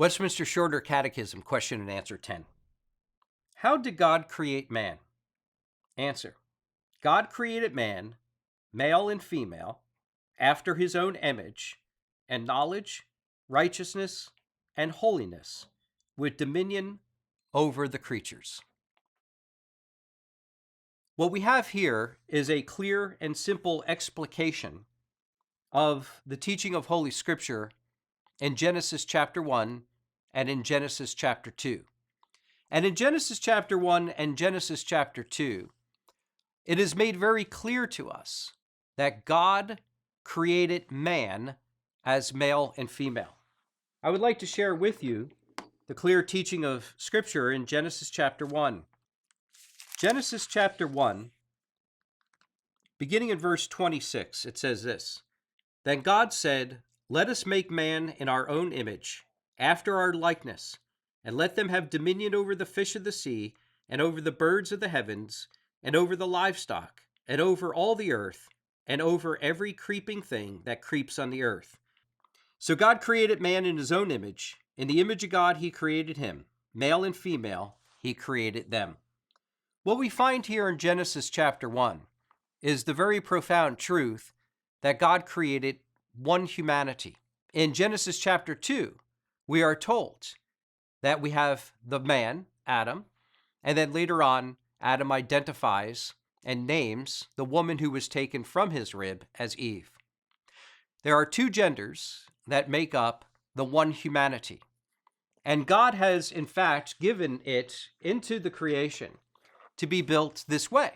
Westminster Shorter Catechism, question and answer 10. How did God create man? Answer. God created man, male and female, after his own image, and knowledge, righteousness, and holiness, with dominion over the creatures. What we have here is a clear and simple explication of the teaching of Holy Scripture in Genesis chapter 1 and in Genesis chapter 2. And in Genesis chapter 1 and Genesis chapter 2, it is made very clear to us that God created man as male and female. I would like to share with you the clear teaching of Scripture in Genesis chapter 1. Genesis chapter 1, beginning in verse 26, it says this: Then God said, Let us make man in our own image, after our likeness, and let them have dominion over the fish of the sea, and over the birds of the heavens, and over the livestock, and over all the earth, and over every creeping thing that creeps on the earth. So God created man in his own image. In the image of God he created him. Male and female he created them. What we find here in Genesis chapter 1 is the very profound truth that God created one humanity. In Genesis chapter 2, we are told that we have the man, Adam, and then later on, Adam identifies and names the woman who was taken from his rib as Eve. There are two genders that make up the one humanity. And God has, in fact, given it into the creation to be built this way,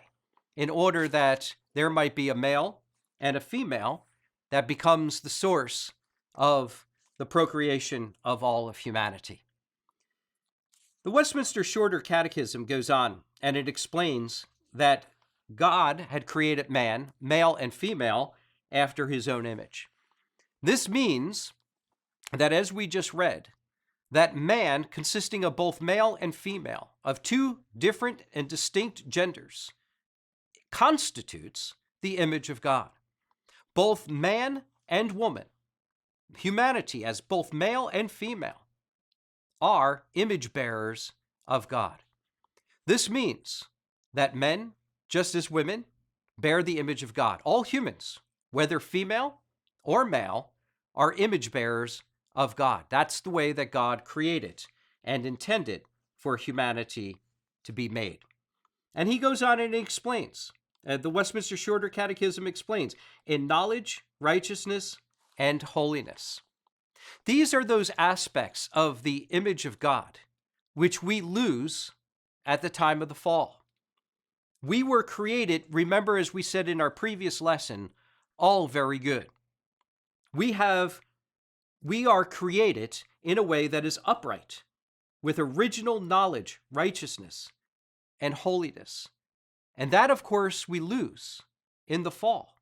in order that there might be a male and a female that becomes the source of the procreation of all of humanity. The Westminster Shorter Catechism goes on, and it explains that God had created man, male and female, after his own image. This means that, as we just read, that man, consisting of both male and female, of two different and distinct genders, constitutes the image of God. Both man and woman, humanity as both male and female, are image bearers of God. This means that men, just as women, bear the image of God. All humans, whether female or male, are image bearers of God. That's the way that God created and intended for humanity to be made. And he goes on and explains, the Westminster Shorter Catechism explains, in knowledge, righteousness, and holiness. These are those aspects of the image of God which we lose at the time of the fall. We were created, remember, as we said in our previous lesson, all very good. We are created in a way that is upright, with original knowledge, righteousness, and holiness. And that, of course, we lose in the fall.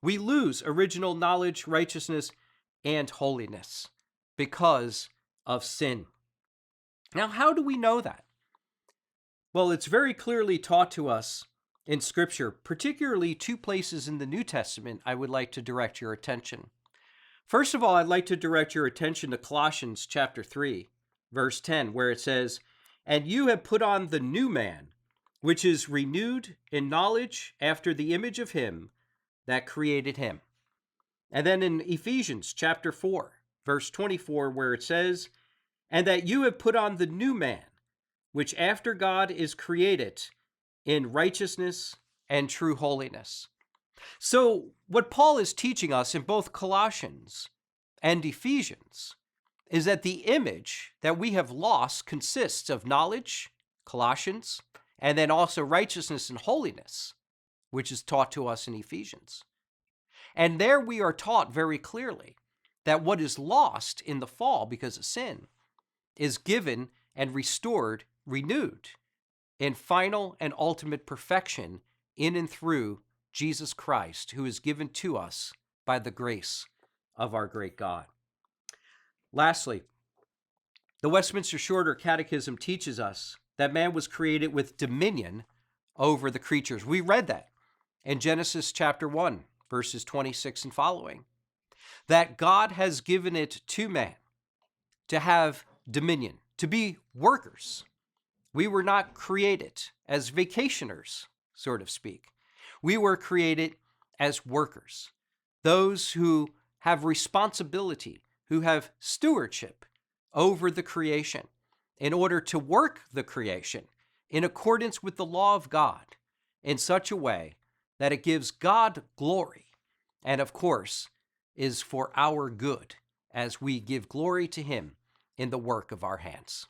We lose original knowledge, righteousness, and holiness because of sin. Now, how do we know that? Well, it's very clearly taught to us in Scripture, particularly two places in the New Testament I would like to direct your attention. First of all, I'd like to direct your attention to Colossians chapter 3, verse 10, where it says, And you have put on the new man, which is renewed in knowledge after the image of him that created him. And then in Ephesians chapter 4, verse 24, where it says, And that you have put on the new man, which after God is created in righteousness and true holiness. So what Paul is teaching us in both Colossians and Ephesians is that the image that we have lost consists of knowledge, Colossians, and then also righteousness and holiness, which is taught to us in Ephesians. And there we are taught very clearly that what is lost in the fall because of sin is given and restored, renewed in final and ultimate perfection in and through Jesus Christ, who is given to us by the grace of our great God. Lastly, the Westminster Shorter Catechism teaches us that man was created with dominion over the creatures. We read that in Genesis chapter 1, verses 26 and following, that God has given it to man to have dominion, to be workers. We were not created as vacationers, so to speak. We were created as workers, those who have responsibility, who have stewardship over the creation in order to work the creation in accordance with the law of God in such a way that it gives God glory and, of course, is for our good as we give glory to Him in the work of our hands.